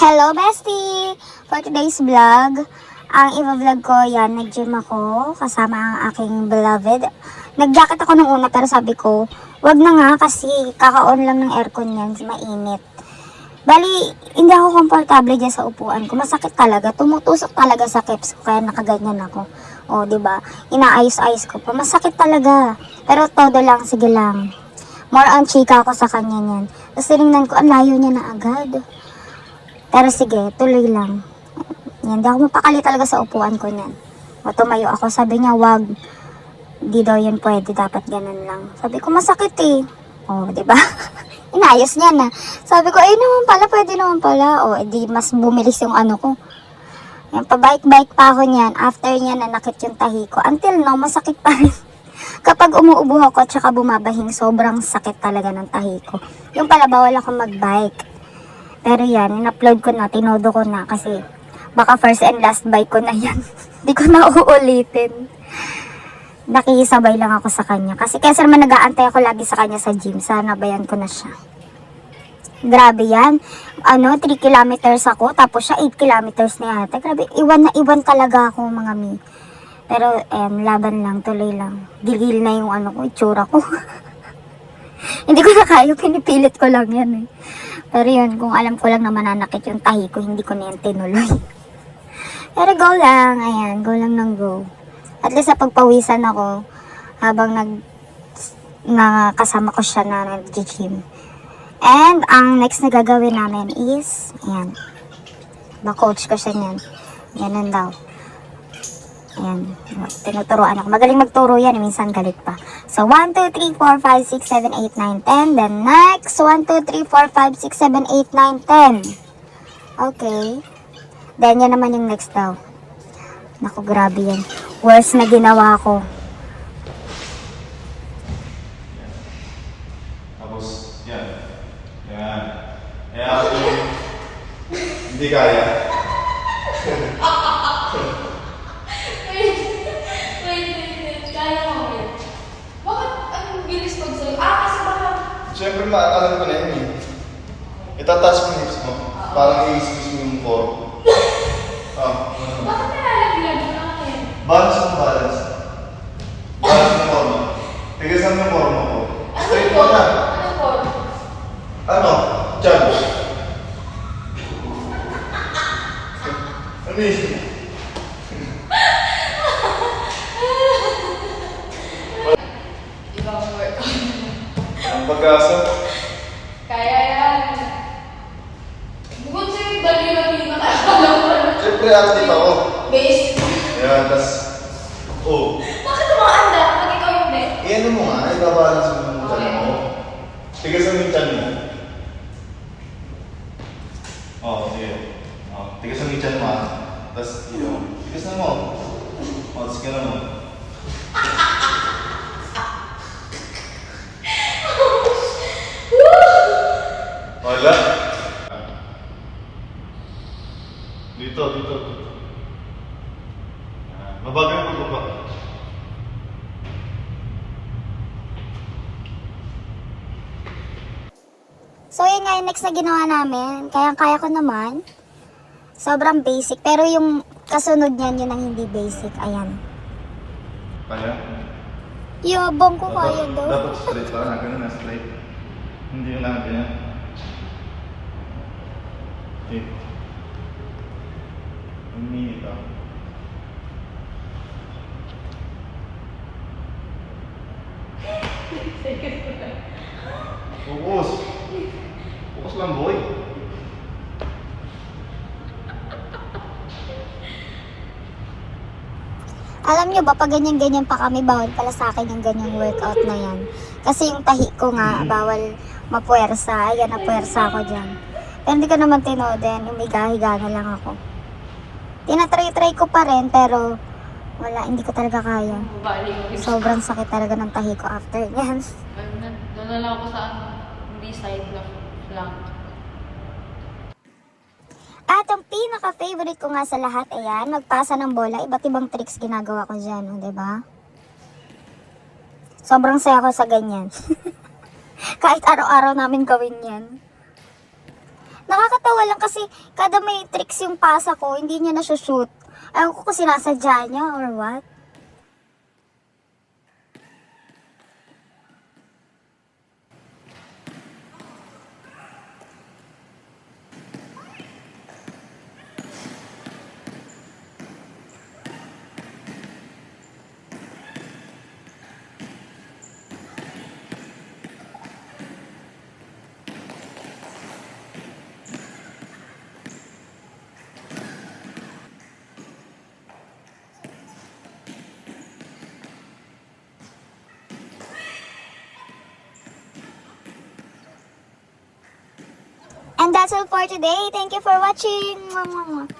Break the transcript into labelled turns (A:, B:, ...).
A: Hello, bestie! For today's vlog, ang i-vlog ko yan, nag-gym ako kasama ang aking beloved. Nag-jacket ako nung una pero sabi ko, wag na nga kasi kaka-on lang ng aircon yan, mainit. Bali, hindi ako komportable dyan sa upuan ko. Masakit talaga, tumutusok talaga sa caps ko kaya nakaganyan ako. O, diba? Inaayos-ayos ko pa. Masakit talaga. Pero todo lang, sige lang. More on chika ako sa kanya niyan. Tapos tinignan ko, ang layo niya na agad. Pero sige, tuloy lang. Yan, di ako mapakali talaga sa upuan ko niyan. O tumayo ako, sabi niya, wag. Di daw yun pwede, dapat ganun lang. Sabi ko, masakit eh. O, diba? Inayos niya na. Sabi ko, naman pala, pwede naman pala. O, edi mas bumilis yung ano ko. Yan, pabike-bike pa ako niyan. After niya, nanakit yung tahi ko. Until now, masakit pa rin. Kapag umuubo ako at saka bumabahing, sobrang sakit talaga ng tahi ko. Yung pala, bawal ako mag-bike. Pero yan, in-upload ko na, tinodo ko na kasi baka first and last bike ko na yan. Hindi ko na uulitin. Nakikisabay lang ako sa kanya. Kasi kesa naman nag-aantay ako lagi sa kanya sa gym. Sana bayan ko na siya. Grabe yan. 3 kilometers ako, tapos siya 8 kilometers na yata. Grabe, iwan na iwan talaga ako mga mi. Pero, laban lang, tuloy lang. Gigil na yung itsura ko. Hindi ko na kaya, pinipilit ko lang yan eh. Pero yun, kung alam ko lang na mananakit yung tahi ko, hindi ko na yan tinuloy. Pero go lang, ayan, go lang ng go. At least sa pagpawisan ako, habang kasama ko siya na nag-gym. And, ang next na gagawin namin is, ayan, ba-coach ko siya niyan. Ganun daw. Ayan, tinuturuan ako. Magaling magturo yan, minsan galit pa. So, 1, 2, 3, 4, 5, 6, 7, 8, 9, 10. Then next, 1, 2, 3, 4, 5, 6, 7, 8, 9, 10. Okay. Then, yan naman yung next daw. Naku, grabe yan. Worst na ginawa ko.
B: Tapos, yan. Yan. Yan. Hindi kaya. Siyempre, alam ko na yun eh. Itataas mo yung hips mo. Parang i-squeeze mo yung core.
C: Bakit nalalaglag mo lang eh?
B: Balance mo, balance. Balance mo core mo. Tigasan mo yung core mo. Straight mo na.
C: Anong core?
B: Diyan. Ano yun?
C: Ibang workout.
B: Ang pag-asa.
C: Kaya yan. Bukod sa'yo, bali na pinakakalaw ko.
B: Siyempre, active ako.
C: Base.
B: Ayan, tas...
C: Bakit tumaanda kapag ikaw yung net?
B: Iyan mo nga, ibabalance mo yung chan mo. Tigasan mo yung chan mo. Sige. Tigasan mo yung chan mo ha. Tas, tigasan mo. Sige na mo. Wala. Dito. Mabagal yung pagbaba.
A: So, yun nga yung next na ginawa namin. Kaya ko naman. Sobrang basic. Pero yung kasunod niyan, yun ang hindi basic. Ayan.
B: Kaya?
A: Yabang ko kaya daw.
B: Dapat straight pa. Ganun na, straight. Hindi yung lang ganyan. Okay. Ang minute ah. Focus. Focus lang, boy.
A: Alam nyo ba, pag ganyan-ganyan pa kami, bawal pala sa akin yung ganyang workout na yan. Kasi yung tahi ko nga, bawal mapuwersa. Ayan, napuwersa ako dyan. Pero hindi ko naman tinoden, umiga-higa na lang ako. Tinatry-try ko pa rin, pero wala, hindi ko talaga kaya. Sobrang sakit talaga ng tahi ko after yan.
C: Doon na lang ako sa hindi side na flank.
A: At ang pinaka-favorite ko nga sa lahat, ayan, magpasa ng bola. Iba't ibang tricks ginagawa ko dyan, diba? Sobrang saya ko sa ganyan. Kahit araw-araw namin gawin yan. Nakakatawa lang kasi kada may tricks yung pasa ko, hindi niya nasushoot. Ayaw ko kung sinasadya niya or what. And that's all for today. Thank you for watching. Mwah, mwah, mwah.